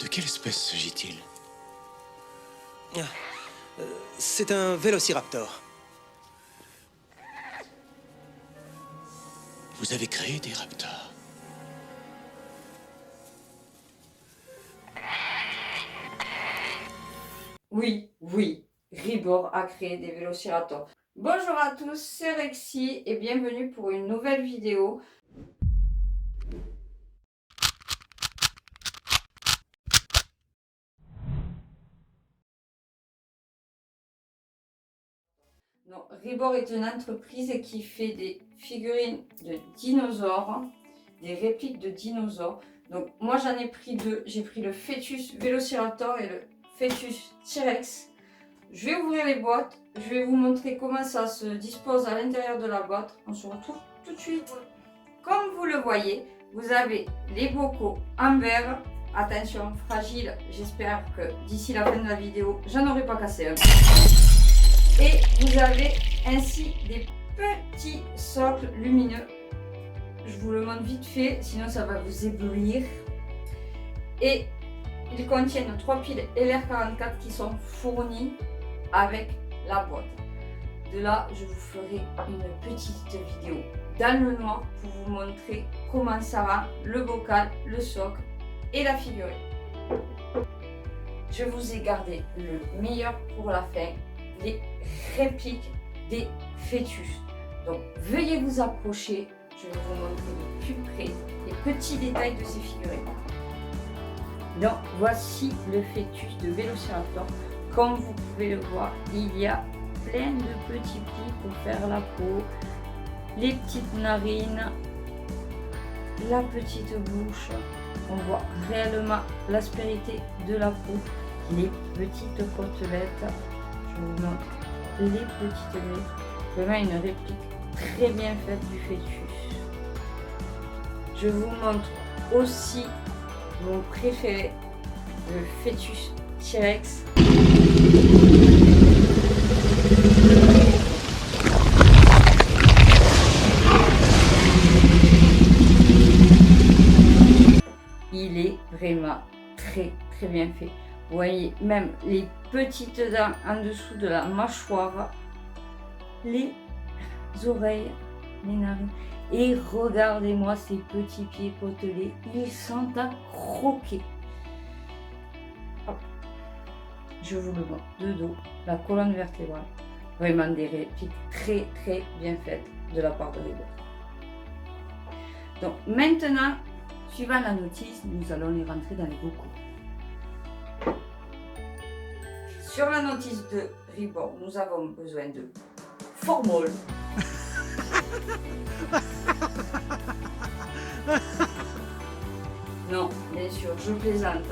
De quelle espèce s'agit-il? C'est un vélociraptor. Vous avez créé des raptors? Oui, Ribor a créé des vélociraptors. Bonjour à tous, c'est Rexy et bienvenue pour une nouvelle vidéo. Donc, Ribor est une entreprise qui fait des figurines de dinosaures, des répliques de dinosaures. Donc moi j'en ai pris deux, j'ai pris le Fœtus Vélociraptor et le Fœtus T-Rex. Je vais ouvrir les boîtes, je vais vous montrer comment ça se dispose à l'intérieur de la boîte. On se retrouve tout de suite. Comme vous le voyez, vous avez les bocaux en verre. Attention, fragile, j'espère que d'ici la fin de la vidéo, j'en aurai pas cassé un. Et vous avez ainsi des petits socles lumineux. Je vous le montre vite fait, sinon ça va vous éblouir. Et ils contiennent 3 piles LR44 qui sont fournies avec la boîte. De là, je vous ferai une petite vidéo dans le noir pour vous montrer comment ça va, le bocal, le socle et la figurine. Je vous ai gardé le meilleur pour la fin, les répliques des fœtus. Donc veuillez vous approcher, je vais vous montrer de plus près les petits détails de ces figurines. Donc voici le fœtus de Vélociraptor. Comme vous pouvez le voir, il y a plein de petits plis pour faire la peau, les petites narines, la petite bouche. On voit réellement l'aspérité de la peau, les petites côtelettes. Je vous montre les petites griffes. Vraiment une réplique très bien faite du fœtus. Je vous montre aussi mon préféré, le Fœtus T-Rex. Il est vraiment très bien fait. Vous voyez même les petites dents en dessous de la mâchoire, les oreilles, les narines. Et regardez-moi ces petits pieds côtelés, ils sont à croquer. Hop. Je vous le montre de dos, la colonne vertébrale. Vraiment des répliques très bien faites de la part de Ribor. Donc maintenant, suivant la notice, nous allons les rentrer dans les bocaux. Sur la notice de Ribor, nous avons besoin de formol. Non, bien sûr, je plaisante.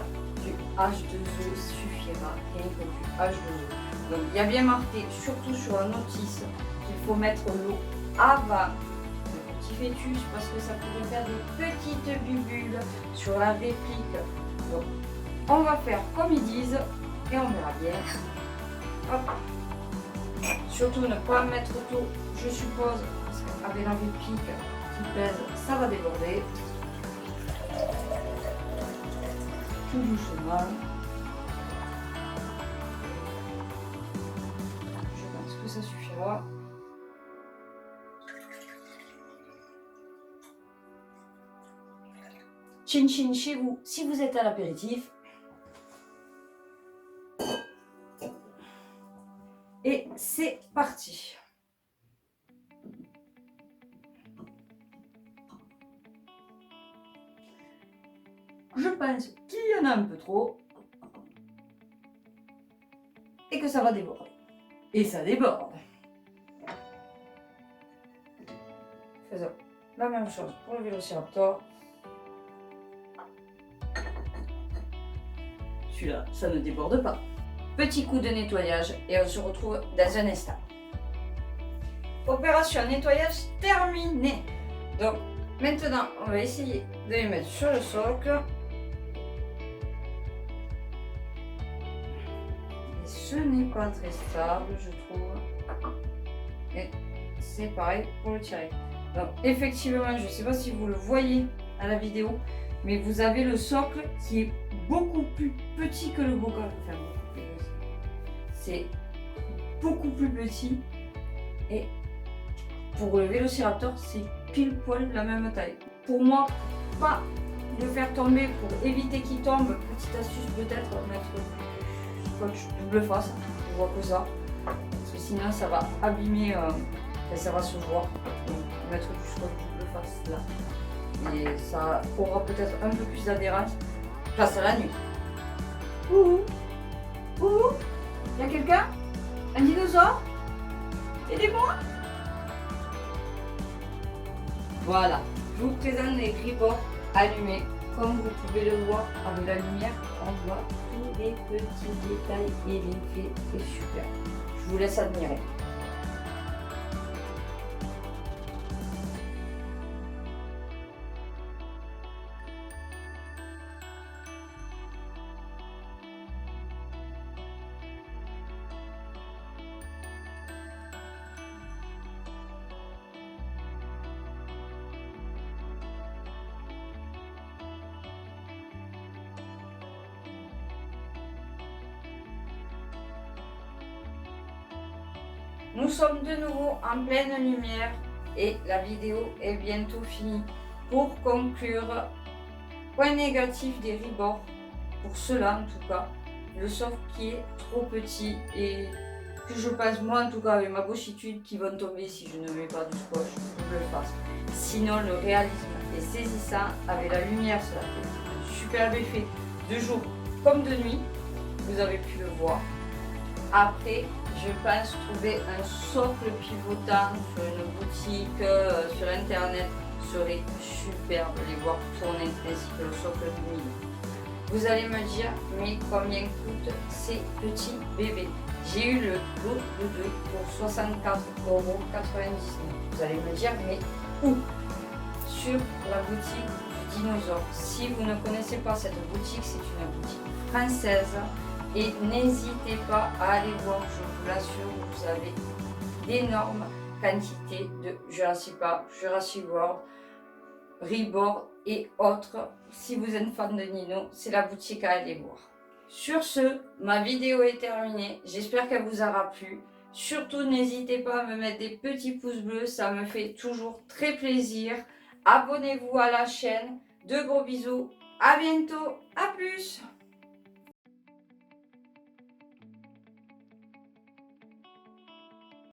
Du H2O suffira, rien que du H2O. Donc il y a bien marqué, surtout sur la notice, qu'il faut mettre l'eau avant le petit fœtus parce que ça pourrait faire des petites bulles sur la réplique. Donc on va faire comme ils disent et on verra bien. Hop. Surtout ne pas mettre tout, je suppose, parce qu'avec la réplique qui pèse, ça va déborder. Tout doucement. Je pense que ça suffira. Chin chin chez vous, si vous êtes à l'apéritif. Et c'est parti. Je pense qu'il y en a un peu trop et que ça va déborder. Et ça déborde. Faisons la même chose pour le Vélociraptor. Celui-là, ça ne déborde pas. Petit coup de nettoyage et on se retrouve dans un instant. Opération nettoyage terminée. Donc maintenant, on va essayer de les mettre sur le socle. Et ce n'est pas très stable, je trouve. Et c'est pareil pour le T-Rex. Donc effectivement, je ne sais pas si vous le voyez à la vidéo, mais vous avez le socle qui est beaucoup plus petit que le bocal. Enfin, beaucoup plus petit. C'est beaucoup plus petit. Et pour le Vélociraptor, c'est pile poil la même taille. Pour moi, pas le faire tomber pour éviter qu'il tombe. Petite astuce peut-être, mettre du scotch double face. Je vois que ça. Parce que sinon, ça va abîmer, et ça va se voir. Donc, mettre du scotch double face là. Et ça aura peut-être un peu plus d'adhérence face à la nuit. Ouh, ouh, y a quelqu'un? Un dinosaure? Aidez-moi! Voilà, je vous présente les gribbords allumés. Comme vous pouvez le voir avec la lumière, on voit tous les petits détails et l'effet est super. Je vous laisse admirer. Nous sommes de nouveau en pleine lumière et la vidéo est bientôt finie. Pour conclure, point négatif des ribords, pour cela en tout cas, le soft qui est trop petit et que je pense moi en tout cas avec ma gauchitude qui vont tomber si je ne mets pas du scotch, je le fasse. Sinon le réalisme est saisissant avec la lumière, cela fait un superbe effet de jour comme de nuit, vous avez pu le voir. Après, je pense trouver un socle pivotant sur une boutique, sur internet, serait superbe de les voir tourner ainsi que le socle du milieu. Vous allez me dire, mais combien coûtent ces petits bébés? J'ai eu le lot de 2 pour 64,99 €. Vous allez me dire, mais où? Sur la boutique du dinosaure. Si vous ne connaissez pas cette boutique, c'est une boutique française. Et n'hésitez pas à aller voir, je vous l'assure, vous avez d'énormes quantités de Jurassic Park, Jurassic World, Rebord et autres. Si vous êtes fan de Dino, c'est la boutique à aller voir. Sur ce, ma vidéo est terminée. J'espère qu'elle vous aura plu. Surtout, n'hésitez pas à me mettre des petits pouces bleus, ça me fait toujours très plaisir. Abonnez-vous à la chaîne. De gros bisous. À bientôt. À plus.